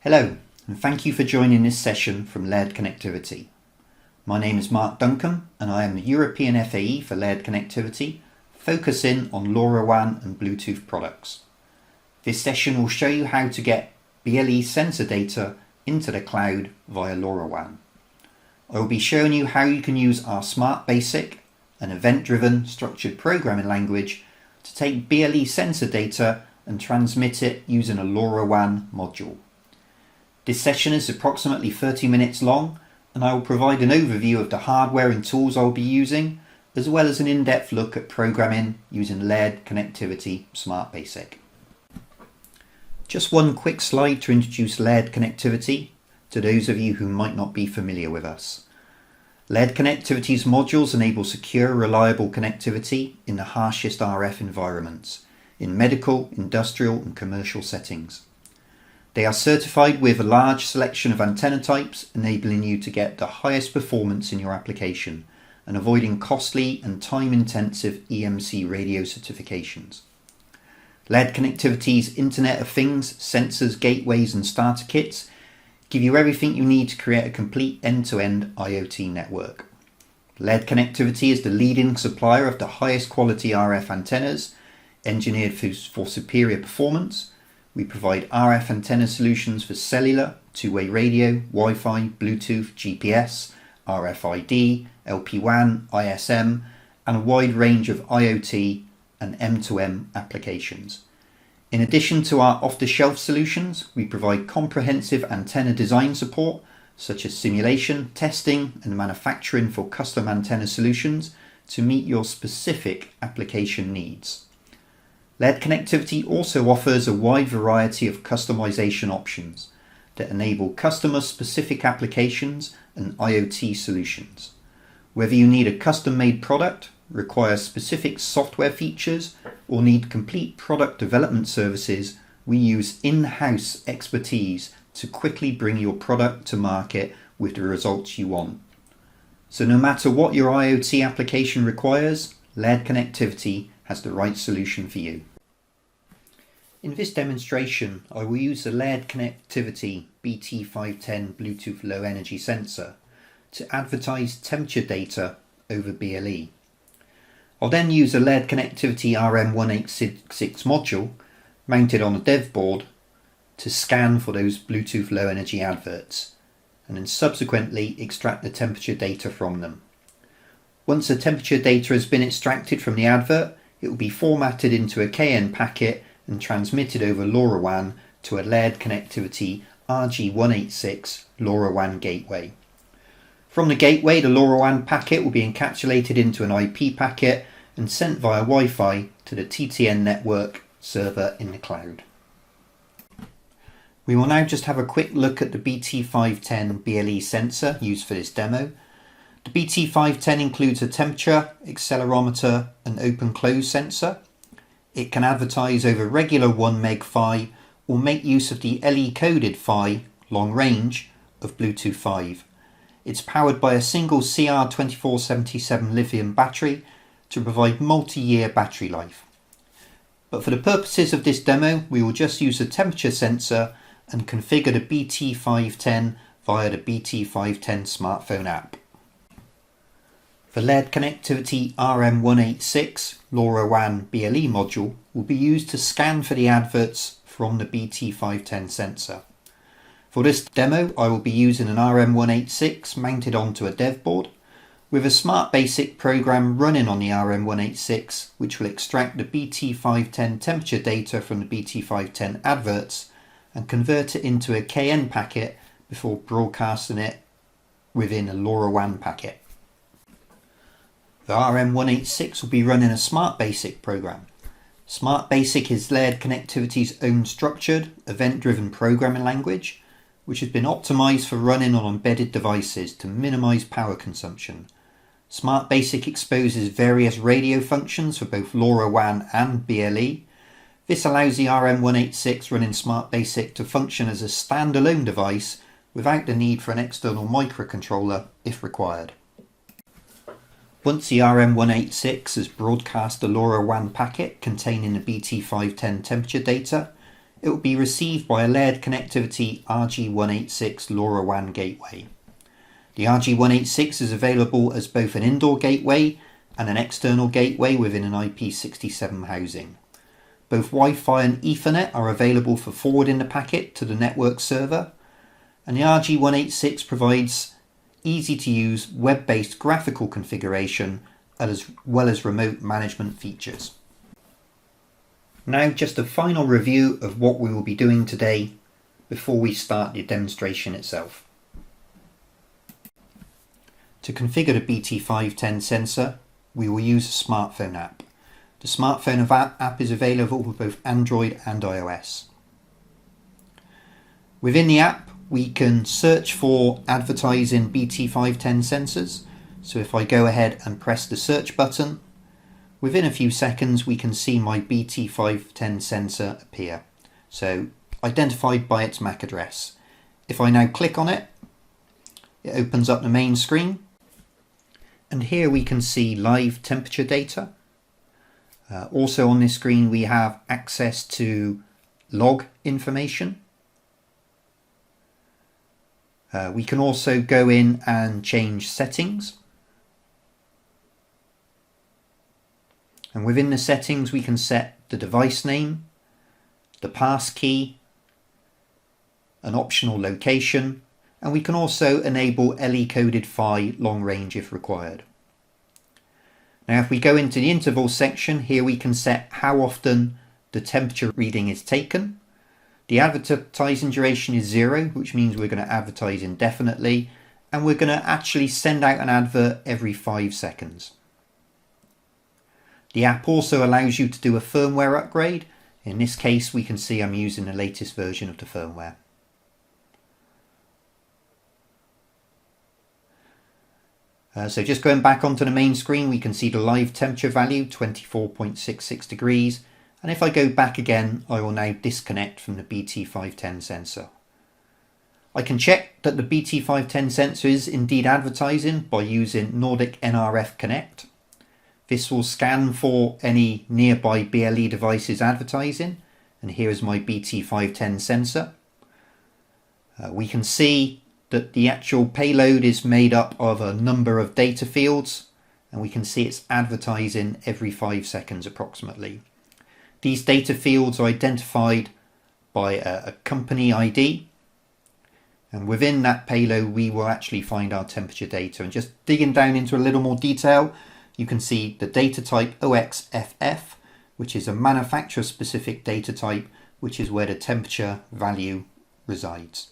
Hello, and thank you for joining this session from Laird Connectivity. My name is Mark Duncombe, and I am the European FAE for Laird Connectivity, focusing on LoRaWAN and Bluetooth products. This session will show you how to get BLE sensor data into the cloud via LoRaWAN. I will be showing you how you can use our Smart Basic, an event-driven structured programming language, to take BLE sensor data and transmit it using a LoRaWAN module. This session is approximately 30 minutes long, and I will provide an overview of the hardware and tools I will be using, as well as an in-depth look at programming using Laird Connectivity Smart Basic. Just one quick slide to introduce Laird Connectivity to those of you who might not be familiar with us. Laird Connectivity's modules enable secure, reliable connectivity in the harshest RF environments, in medical, industrial and commercial settings. They are certified with a large selection of antenna types, enabling you to get the highest performance in your application and avoiding costly and time-intensive EMC radio certifications. Laird Connectivity's Internet of Things, sensors, gateways and starter kits give you everything you need to create a complete end-to-end IoT network. Laird Connectivity is the leading supplier of the highest quality RF antennas, engineered for superior performance. We provide RF antenna solutions for cellular, two-way radio, Wi-Fi, Bluetooth, GPS, RFID, LPWAN, ISM, and a wide range of IoT and M2M applications. In addition to our off-the-shelf solutions, we provide comprehensive antenna design support, such as simulation, testing, and manufacturing for custom antenna solutions to meet your specific application needs. Laird Connectivity also offers a wide variety of customization options that enable customer-specific applications and IoT solutions. Whether you need a custom-made product, require specific software features, or need complete product development services, we use in-house expertise to quickly bring your product to market with the results you want. So no matter what your IoT application requires, Laird Connectivity has the right solution for you. In this demonstration, I will use the Laird Connectivity BT510 Bluetooth Low Energy sensor to advertise temperature data over BLE. I'll then use a Laird Connectivity RM186 module mounted on a dev board to scan for those Bluetooth low energy adverts, and then subsequently extract the temperature data from them. Once the temperature data has been extracted from the advert, it will be formatted into a Cayenne packet and transmitted over LoRaWAN to a Laird Connectivity RG186 LoRaWAN gateway. From the gateway, the LoRaWAN packet will be encapsulated into an IP packet and sent via Wi-Fi to the TTN network server in the cloud. We will now just have a quick look at the BT510 BLE sensor used for this demo. The BT510 includes a temperature, accelerometer and open-close sensor. It can advertise over regular 1 meg PHY or make use of the LE-coded PHY long range of Bluetooth 5. It's powered by a single CR2477 lithium battery to provide multi-year battery life. But for the purposes of this demo, we will just use the temperature sensor and configure the BT510 via the BT510 smartphone app. The Laird Connectivity RM186 LoRaWAN BLE module will be used to scan for the adverts from the BT510 sensor. For this demo, I will be using an RM186 mounted onto a dev board with a Smart Basic program running on the RM186, which will extract the BT510 temperature data from the BT510 adverts and convert it into a Cayenne packet before broadcasting it within a LoRaWAN packet. The RM186 will be running a Smart Basic program. Smart Basic is Laird Connectivity's own structured, event-driven programming language, which has been optimized for running on embedded devices to minimize power consumption. Smart Basic exposes various radio functions for both LoRaWAN and BLE. This allows the RM186 running Smart Basic to function as a standalone device without the need for an external microcontroller if required. Once the RM186 has broadcast a LoRaWAN packet containing the BT510 temperature data, it will be received by a Laird connectivity RG186 LoRaWAN gateway. The RG186 is available as both an indoor gateway and an external gateway within an IP67 housing. Both Wi-Fi and Ethernet are available for forwarding the packet to the network server, and the RG186 provides easy to use web-based graphical configuration as well as remote management features. Now just a final review of what we will be doing today before we start the demonstration itself. To configure the BT510 sensor, we will use a smartphone app. The smartphone app is available for both Android and iOS. Within the app, we can search for advertising BT510 sensors. So if I go ahead and press the search button, within a few seconds we can see my BT510 sensor appear. So identified by its MAC address. If I now click on it, it opens up the main screen. And here we can see live temperature data. Also on this screen we have access to log information. We can also go in and change settings. And within the settings we can set the device name, the pass key, an optional location, and we can also enable LE coded PHY long range if required. Now if we go into the interval section, here we can set how often the temperature reading is taken. The advertising duration is 0, which means we're going to advertise indefinitely, and we're going to actually send out an advert every 5 seconds. The app also allows you to do a firmware upgrade. In this case we can see I'm using the latest version of the firmware. So just going back onto the main screen, we can see the live temperature value 24.66 degrees. And if I go back again, I will now disconnect from the BT510 sensor. I can check that the BT510 sensor is indeed advertising by using Nordic NRF Connect. This will scan for any nearby BLE devices advertising, and here is my BT510 sensor. We can see that the actual payload is made up of a number of data fields, and we can see it's advertising every 5 seconds approximately. These data fields are identified by a company ID, and within that payload we will actually find our temperature data. And just digging down into a little more detail, you can see the data type OXFF, which is a manufacturer specific data type, which is where the temperature value resides.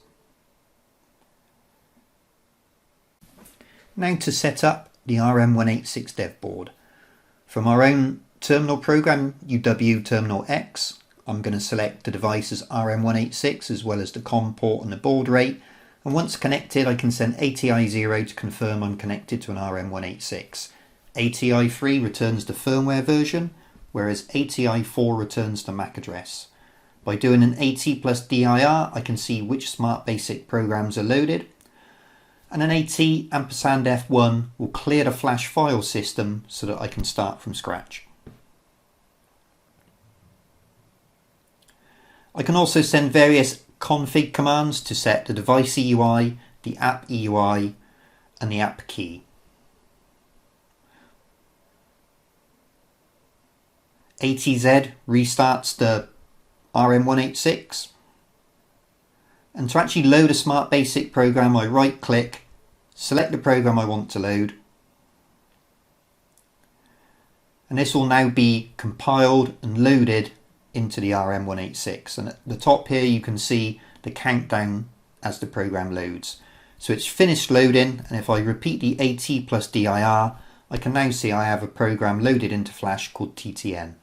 Now to set up the RM186 dev board. From our own terminal program, UW Terminal X, I'm going to select the device as RM186 as well as the COM port and the baud rate, and once connected I can send ATI0 to confirm I'm connected to an RM186. ATI3 returns the firmware version, whereas ATI4 returns the MAC address. By doing an AT plus DIR I can see which Smart Basic programs are loaded, and an AT ampersand F1 will clear the flash file system so that I can start from scratch. I can also send various config commands to set the device EUI, the app EUI, and the app key. ATZ restarts the RM186. And to actually load a Smart Basic program, I right click, select the program I want to load, and this will now be compiled and loaded into the RM186. And at the top here you can see the countdown as the program loads. So it's finished loading, and if I repeat the AT plus DIR, I can now see I have a program loaded into Flash called TTN.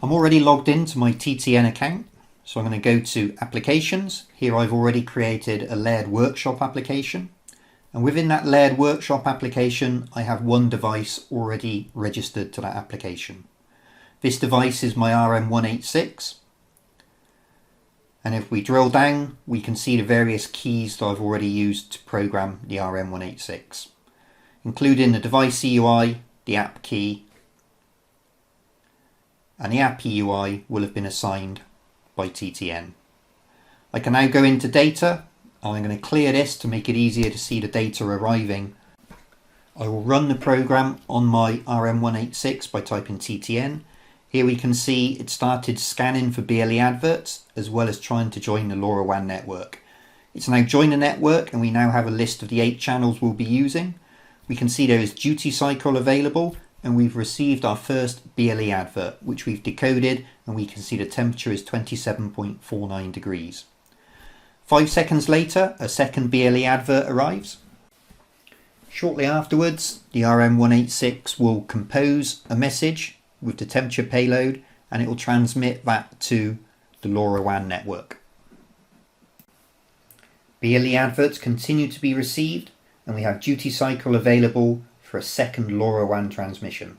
I'm already logged into my TTN account, so I'm going to go to Applications. Here I've already created a Laird Workshop application, and within that Laird Workshop application I have one device already registered to that application. This device is my RM186, and if we drill down we can see the various keys that I've already used to program the RM186, including the device EUI, the app key, and the API UI will have been assigned by TTN. I can now go into data. I'm going to clear this to make it easier to see the data arriving. I will run the program on my RM186 by typing TTN. Here we can see it started scanning for BLE adverts as well as trying to join the LoRaWAN network. It's now joined the network and we now have a list of the 8 channels we'll be using. We can see there is duty cycle available and we've received our first BLE advert, which we've decoded, and we can see the temperature is 27.49 degrees. 5 seconds later, a second BLE advert arrives. Shortly afterwards, the RM186 will compose a message with the temperature payload and it will transmit that to the LoRaWAN network. BLE adverts continue to be received and we have duty cycle available for a second LoRaWAN transmission.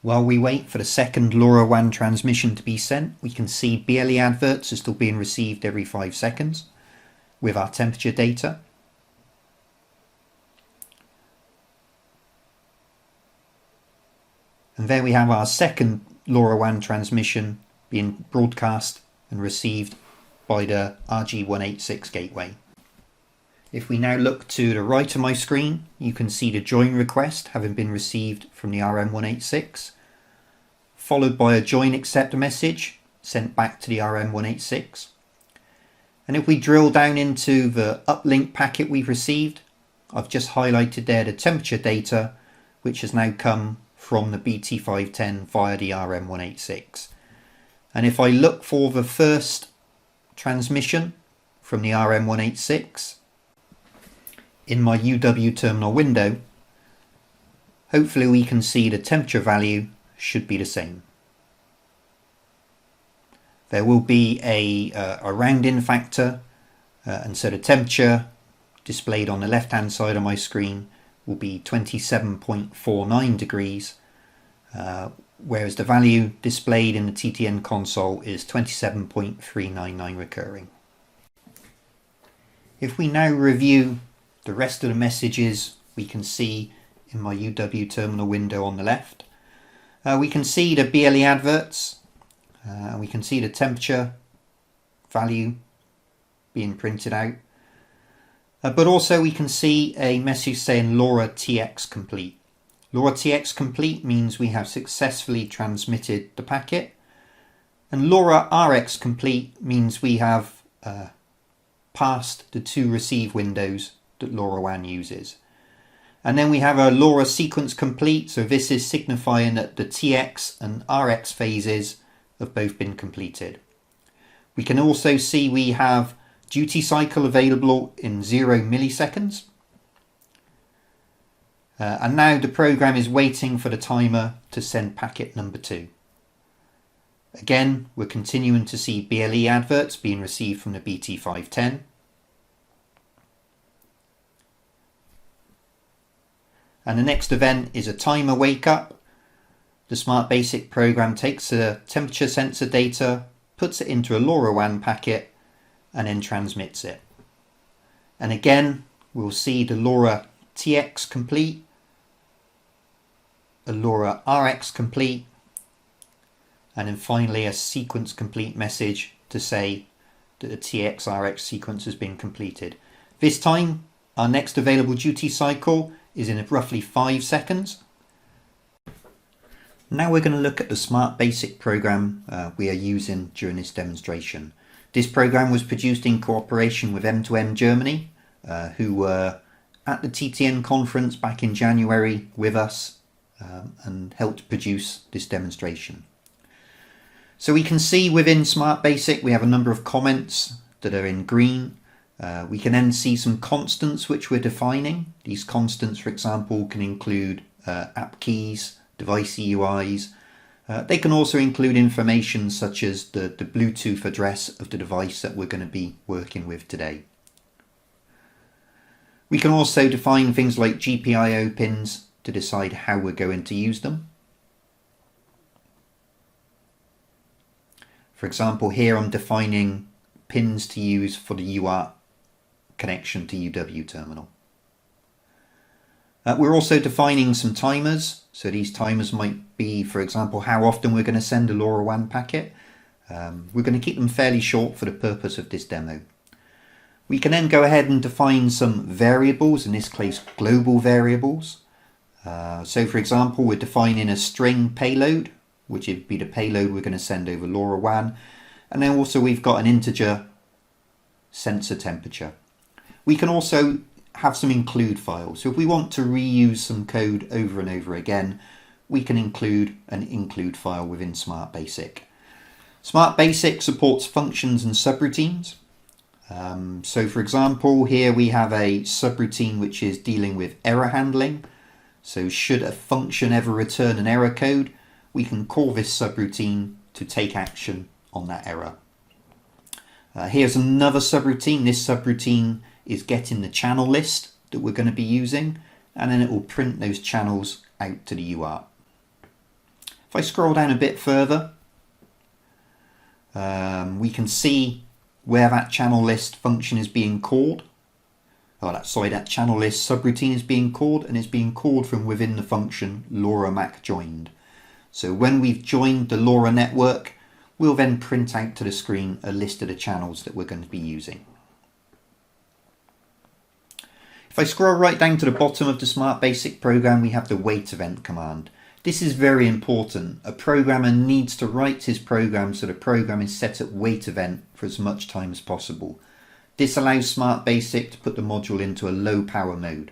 While we wait for the second LoRaWAN transmission to be sent, we can see BLE adverts are still being received every 5 seconds with our temperature data. And there we have our second LoRaWAN transmission being broadcast and received by the RG186 gateway. If we now look to the right of my screen, you can see the join request having been received from the RM186, followed by a join accept message sent back to the RM186. And if we drill down into the uplink packet we've received, I've just highlighted there the temperature data, which has now come from the BT510 via the RM186. And if I look for the first transmission from the RM186 in my UW terminal window, hopefully we can see the temperature value should be the same. There will be a round-in factor, and so the temperature displayed on the left-hand side of my screen will be 27.49 degrees, whereas the value displayed in the TTN console is 27.399 recurring. If we now review the rest of the messages we can see in my UW terminal window on the left, we can see the BLE adverts, and we can see the temperature value being printed out. But also we can see a message saying LoRa TX complete. LoRa TX complete means we have successfully transmitted the packet, and LoRa RX complete means we have passed the 2 receive windows that LoRaWAN uses. And then we have a LoRa sequence complete, so this is signifying that the TX and RX phases have both been completed. We can also see we have duty cycle available in 0 milliseconds. And now the program is waiting for the timer to send packet number 2. Again, we're continuing to see BLE adverts being received from the BT510. And the next event is a timer wake up. The Smart Basic program takes the temperature sensor data, puts it into a LoRaWAN packet, and then transmits it. And again, we'll see the LoRa TX complete, a LoRa RX complete, and then finally a sequence complete message to say that the TX RX sequence has been completed. This time, our next available duty cycle is in roughly 5 seconds. Now we're going to look at the Smart Basic program we are using during this demonstration. This program was produced in cooperation with M2M Germany, who were at the TTN conference back in January with us and helped produce this demonstration. So we can see within Smart Basic we have a number of comments that are in green. We can then see some constants which we're defining. These constants, for example, can include app keys, device EUIs. They can also include information such as the Bluetooth address of the device that we're going to be working with today. We can also define things like GPIO pins to decide how we're going to use them. For example, here I'm defining pins to use for the UART connection to UW terminal. We're also defining some timers, So these timers might be, for example, how often we're going to send a LoRaWAN packet. We're going to keep them fairly short for the purpose of this demo. We can then go ahead and define some variables, in this case global variables. So for example, we're defining a string payload, which would be the payload we're going to send over LoRaWAN. And then also we've got an integer sensor temperature. We can also have some include files. So if we want to reuse some code over and over again, we can include an include file within Smart Basic. Smart Basic supports functions and subroutines. So for example, here we have a subroutine which is dealing with error handling. So should a function ever return an error code, we can call this subroutine to take action on that error. Here's another subroutine. This subroutine is getting the channel list that we're going to be using, and then it will print those channels out to the UART. If I scroll down a bit further, we can see where that channel list function is being called. That channel list subroutine is being called, and it's being called from within the function LoRaMac joined. So when we've joined the LoRa network, we'll then print out to the screen a list of the channels that we're going to be using. If I scroll right down to the bottom of the Smart Basic program, we have the wait event command. This is very important. A programmer needs to write his program so the program is set at wait event for as much time as possible. This allows Smart Basic to put the module into a low power mode.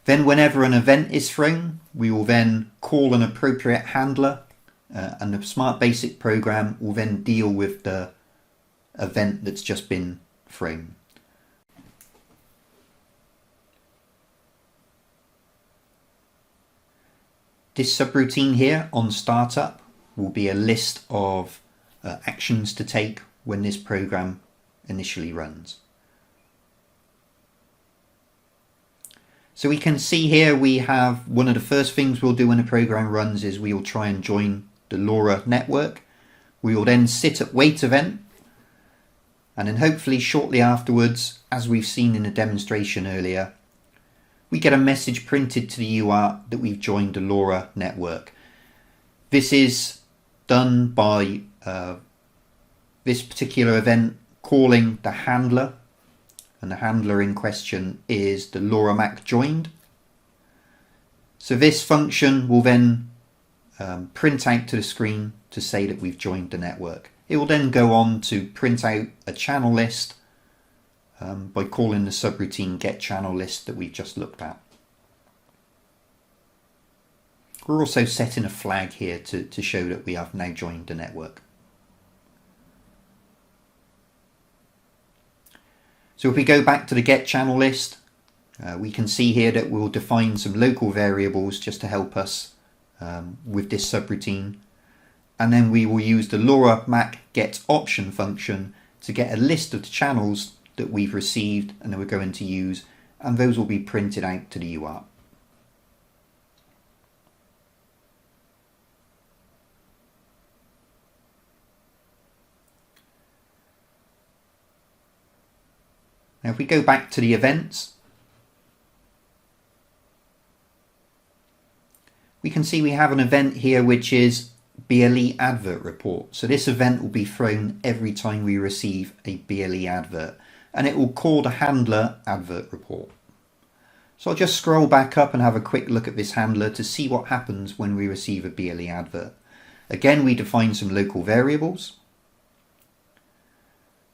Then whenever an event is thrown, we will then call an appropriate handler, and the Smart Basic program will then deal with the event that's just been thrown. This subroutine here on startup will be a list of actions to take when this program initially runs. So we can see here we have one of the first things we'll do when the program runs is we will try and join the LoRa network. We will then sit at wait event, and then hopefully shortly afterwards, as we've seen in the demonstration earlier, we get a message printed to the UART that we've joined the LoRa network. This is done by this particular event calling the handler, and the handler in question is the LoRaMac joined. So this function will then print out to the screen to say that we've joined the network. It will then go on to print out a channel list by calling the subroutine getChannelList that we've just looked at. We're also setting a flag here to show that we have now joined the network. So if we go back to the getChannelList, we can see here that we'll define some local variables just to help us with this subroutine, and then we will use the LoRaMac getOption function to get a list of the channels that we've received and that we're going to use, and those will be printed out to the UART. Now if we go back to the events, we can see we have an event here which is BLE advert report. So this event will be thrown every time we receive a BLE advert, and it will call the handler advert report. So I'll just scroll back up and have a quick look at this handler to see what happens when we receive a BLE advert. Again, we define some local variables.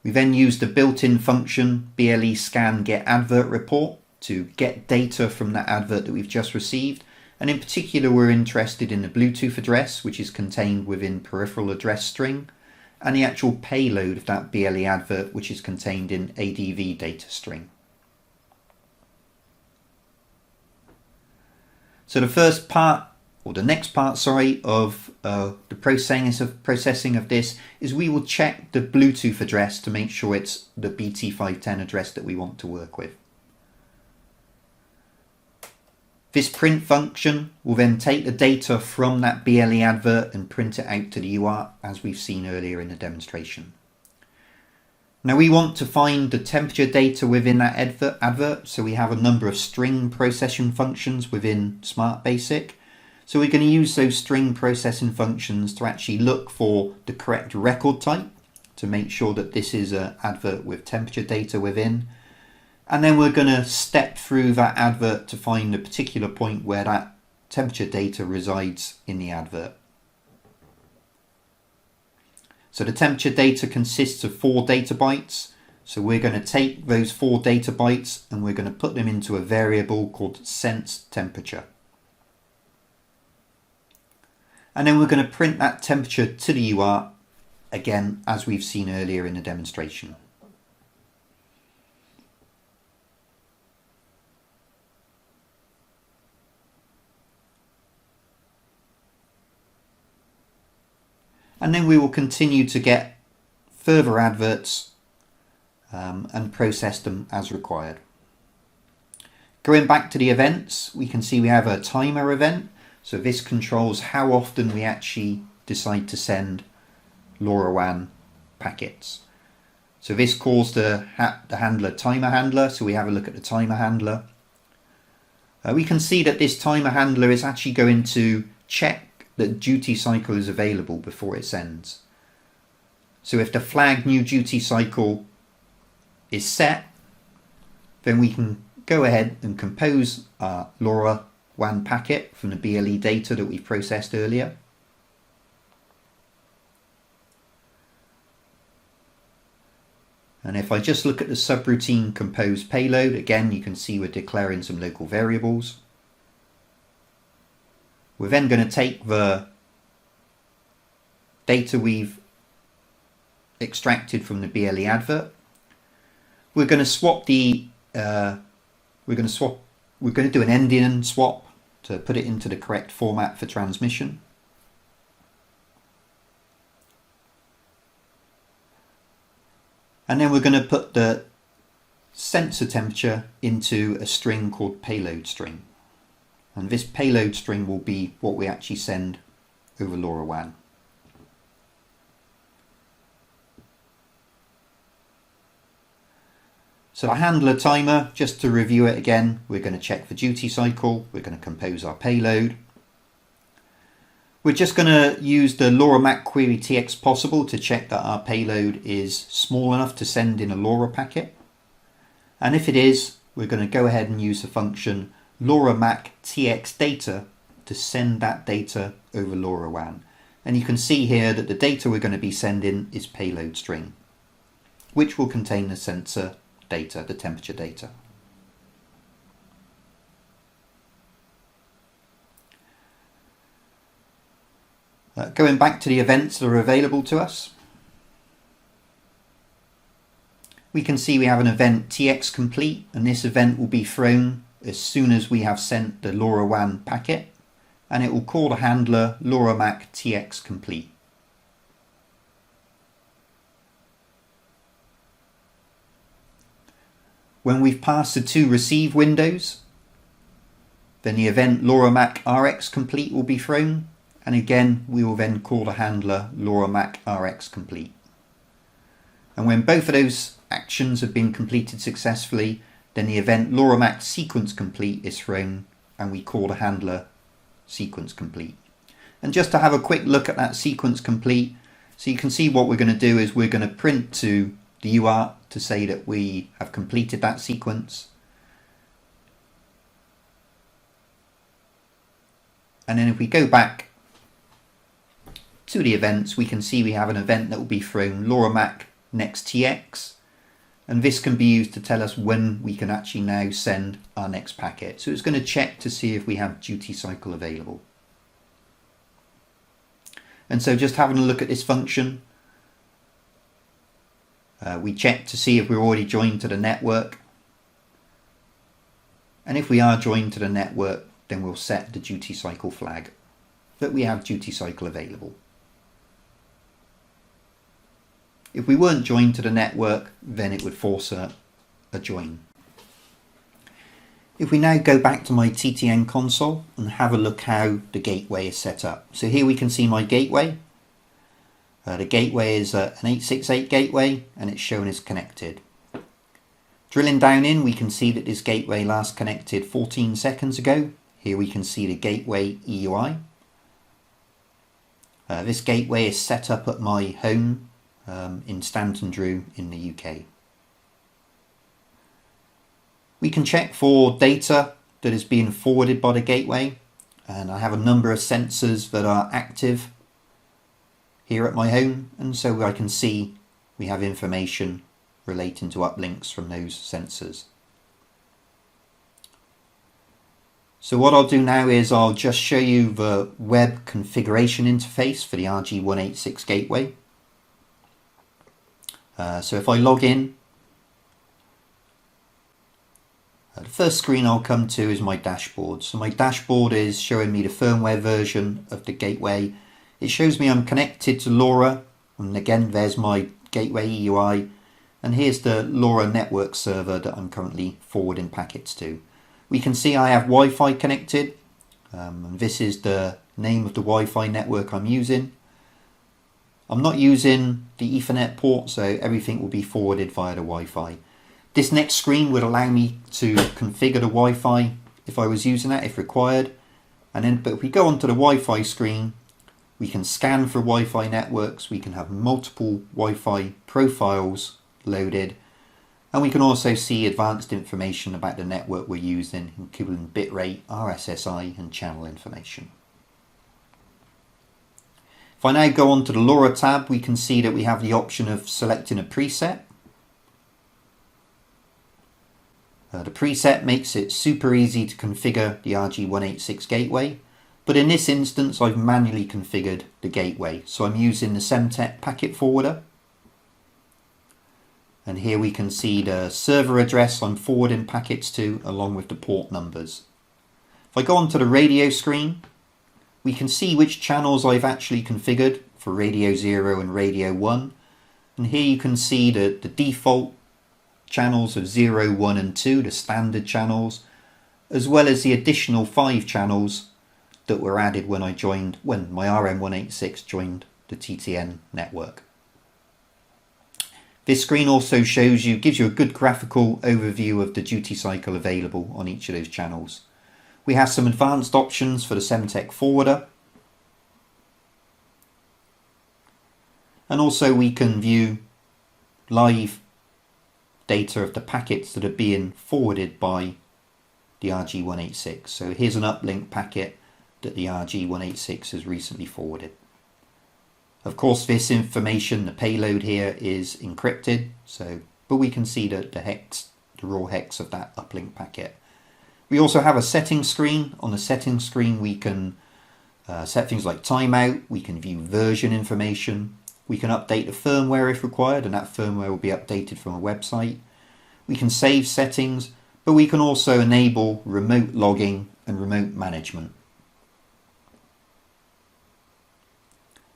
We then use the built-in function BLE scan get advert report to get data from that advert that we've just received. And in particular, we're interested in the Bluetooth address, which is contained within peripheral address string, and the actual payload of that BLE advert, which is contained in ADV data string. So the first part, or the next part, sorry, of the processing of this is we will check the Bluetooth address to make sure it's the BT510 address that we want to work with. This print function will then take the data from that BLE advert and print it out to the UART, as we've seen earlier in the demonstration. Now we want to find the temperature data within that advert, so we have a number of string processing functions within Smart Basic. So we're going to use those string processing functions to actually look for the correct record type to make sure that this is an advert with temperature data within. And then we're going to step through that advert to find the particular point where that temperature data resides in the advert. So the temperature data consists of 4 data bytes. So we're going to take those 4 data bytes and we're going to put them into a variable called sense temperature. And then we're going to print that temperature to the UART again, as we've seen earlier in the demonstration. And then we will continue to get further adverts and process them as required. Going back to the events, we can see we have a timer event. So this controls how often we actually decide to send LoRaWAN packets. So this calls the handler timer handler. So we have a look at the timer handler. We can see that this timer handler is actually going to check that duty cycle is available before it sends. So if the flag new duty cycle is set, then we can go ahead and compose our LoRaWAN packet from the BLE data that we processed earlier. And if I just look at the subroutine compose payload, again you can see we're declaring some local variables. We're then going to take the data we've extracted from the BLE advert. We're going to swap the we're going to do an endian swap to put it into the correct format for transmission. And then we're going to put the sensor temperature into a string called payload string. And this payload string will be what we actually send over LoRaWAN. So the handler timer, just to review it again, we're going to check for duty cycle, we're going to compose our payload. We're just going to use the LoRaMac query TX possible to check that our payload is small enough to send in a LoRa packet. And if it is, we're going to go ahead and use the function LoRaMac TX data to send that data over LoRaWAN. And you can see here that the data we're going to be sending is payload string, which will contain the sensor data, the temperature data. Going back to the events that are available to us, we can see we have an event TX complete, and this event will be thrown as soon as we have sent the LoRaWAN packet, and it will call the handler LoRaMac TX complete. When we've passed the 2 receive windows, then the event LoRaMac RX complete will be thrown, and again we will then call the handler LoRaMac RX complete. And when both of those actions have been completed successfully, then the event LoRaMac sequence complete is thrown and we call the handler sequence complete. And just to have a quick look at that sequence complete, so you can see what we're going to do is we're going to print to the UART to say that we have completed that sequence. And then if we go back to the events, we can see we have an event that will be thrown LoRaMac next TX, and this can be used to tell us when we can actually now send our next packet. So it's going to check to see if we have duty cycle available. And so just having a look at this function, we check to see if we're already joined to the network, and if we are joined to the network, then we'll set the duty cycle flag that we have duty cycle available. If we weren't joined to the network, then it would force a join. If we now go back to my TTN console and have a look how the gateway is set up. So here we can see my gateway. The gateway is an 868 gateway and it's shown as connected. Drilling down in, we can see that this gateway last connected 14 seconds ago. Here we can see the gateway EUI. This gateway is set up at my home in Stanton Drew in the UK. We can check for data that is being forwarded by the gateway, and I have a number of sensors that are active here at my home, and so I can see we have information relating to uplinks from those sensors. So what I'll do now is I'll just show you the web configuration interface for the RG186 gateway. So if I log in, the first screen I'll come to is my dashboard. So my dashboard is showing me the firmware version of the gateway. It shows me I'm connected to LoRa, and again there's my gateway EUI, and here's the LoRa network server that I'm currently forwarding packets to. We can see I have Wi-Fi connected, and this is the name of the Wi-Fi network I'm using. I'm not using the Ethernet port, so everything will be forwarded via the Wi-Fi. This next screen would allow me to configure the Wi-Fi if I was using that, if required. But if we go onto the Wi-Fi screen, we can scan for Wi-Fi networks, we can have multiple Wi-Fi profiles loaded, and we can also see advanced information about the network we're using, including bitrate, RSSI and channel information. If I now go onto the LoRa tab, we can see that we have the option of selecting a preset. The preset makes it super easy to configure the RG186 gateway, but in this instance I've manually configured the gateway, so I'm using the Semtech packet forwarder. And here we can see the server address I'm forwarding packets to along with the port numbers. If I go onto the radio screen, we can see which channels I've actually configured for radio 0 and radio 1, and here you can see the default channels of 0, 1 and 2, the standard channels, as well as the additional 5 channels that were added when my RM186 joined the TTN network. This screen also gives you a good graphical overview of the duty cycle available on each of those channels. We have some advanced options for the Semtech forwarder, and also we can view live data of the packets that are being forwarded by the RG186. So here's an uplink packet that the RG186 has recently forwarded. Of course, this information, the payload here, is encrypted, but we can see the raw hex of that uplink packet. We also have a settings screen. On the settings screen we can set things like timeout, we can view version information, we can update the firmware if required, and that firmware will be updated from a website. We can save settings, but we can also enable remote logging and remote management.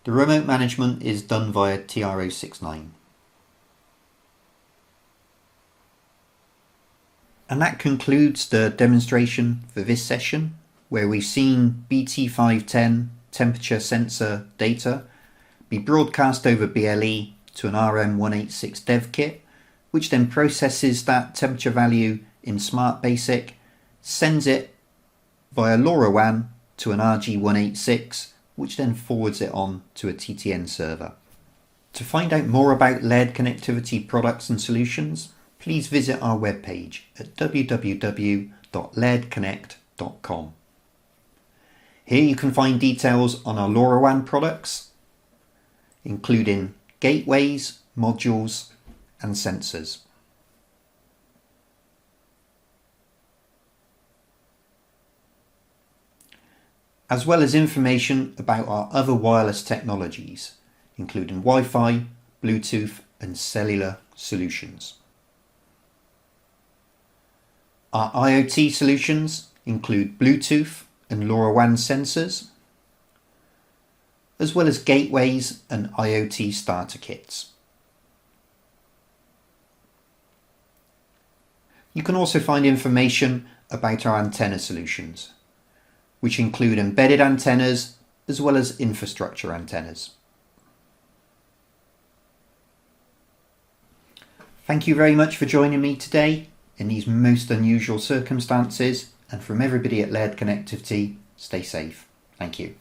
The remote management is done via TR069. And that concludes the demonstration for this session, where we've seen BT510 temperature sensor data be broadcast over BLE to an RM186 dev kit, which then processes that temperature value in Smart Basic, sends it via LoRaWAN to an RG186, which then forwards it on to a TTN server. To find out more about Laird connectivity products and solutions, please visit our webpage at www.lairdconnect.com. Here you can find details on our LoRaWAN products, including gateways, modules and sensors. As well as information about our other wireless technologies, including Wi-Fi, Bluetooth and cellular solutions. Our IoT solutions include Bluetooth and LoRaWAN sensors, as well as gateways and IoT starter kits. You can also find information about our antenna solutions, which include embedded antennas as well as infrastructure antennas. Thank you very much for joining me today in these most unusual circumstances, and from everybody at Laird Connectivity, stay safe. Thank you.